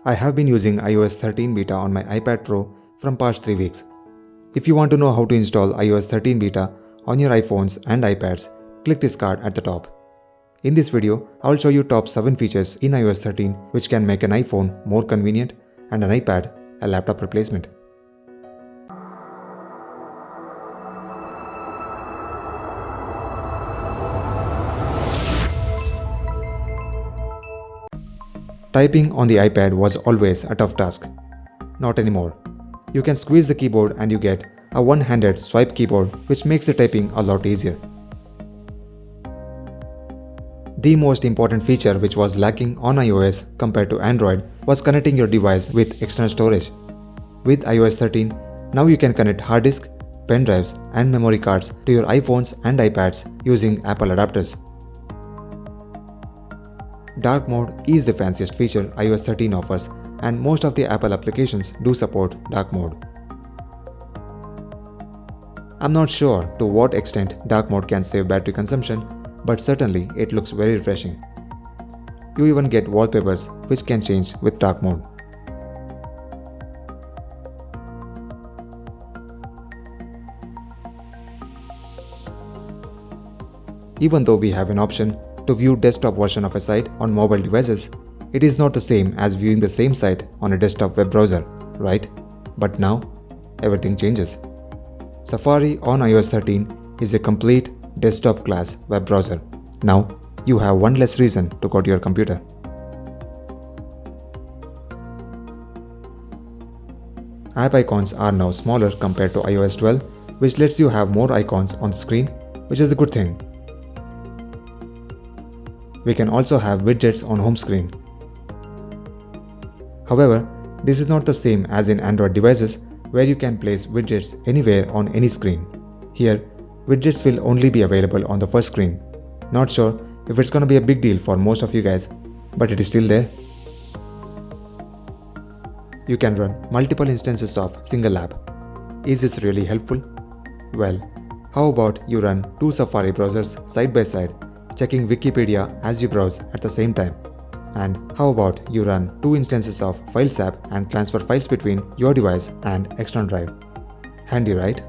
I have been using iOS 13 beta on my iPad Pro from past 3 weeks. If you want to know how to install iOS 13 beta on your iPhones and iPads, click this card at the top. In this video, I will show you top 7 features in iOS 13 which can make an iPhone more convenient and an iPad a laptop replacement. Typing on the iPad was always a tough task. Not anymore. You can squeeze the keyboard and you get a one-handed swipe keyboard which makes the typing a lot easier. The most important feature which was lacking on iOS compared to Android was connecting your device with external storage. With iOS 13, now you can connect hard disk, pen drives and memory cards to your iPhones and iPads using Apple adapters. Dark mode is the fanciest feature iOS 13 offers, and most of the Apple applications do support dark mode. I'm not sure to what extent dark mode can save battery consumption, but certainly it looks very refreshing. You even get wallpapers which can change with dark mode. Even though we have an option to view desktop version of a site on mobile devices, it is not the same as viewing the same site on a desktop web browser, right? But now, everything changes. Safari on iOS 13 is a complete desktop class web browser. Now, you have one less reason to go to your computer. App icons are now smaller compared to iOS 12, which lets you have more icons on the screen, which is a good thing. We can also have widgets on home screen. However, this is not the same as in Android devices where you can place widgets anywhere on any screen. Here, widgets will only be available on the first screen. Not sure if it's gonna be a big deal for most of you guys, but it is still there. You can run multiple instances of single app. Is this really helpful? Well, how about you run 2 Safari browsers side by side, checking Wikipedia as you browse at the same time? And how about you run 2 instances of Files app and transfer files between your device and external drive? Handy, right?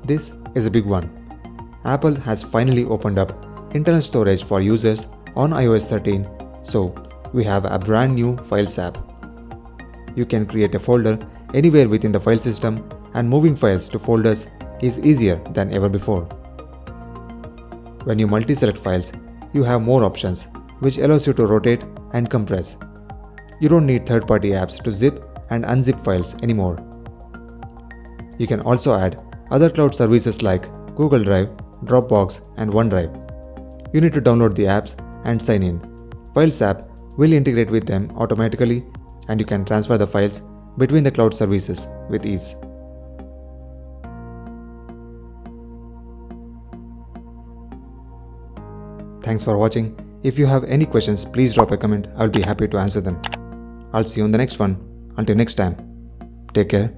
This is a big one. Apple has finally opened up internal storage for users on iOS 13, so we have a brand new Files app. You can create a folder anywhere within the file system, and moving files to folders is easier than ever before. When you multi-select files, you have more options, which allows you to rotate and compress. You don't need third-party apps to zip and unzip files anymore. You can also add other cloud services like Google Drive, Dropbox and OneDrive. You need to download the apps and sign in. Files app will integrate with them automatically, and you can transfer the files between the cloud services with ease. Thanks for watching. If you have any questions, please drop a comment. I'll be happy to answer them. I'll see you on the next one. Until next time, take care.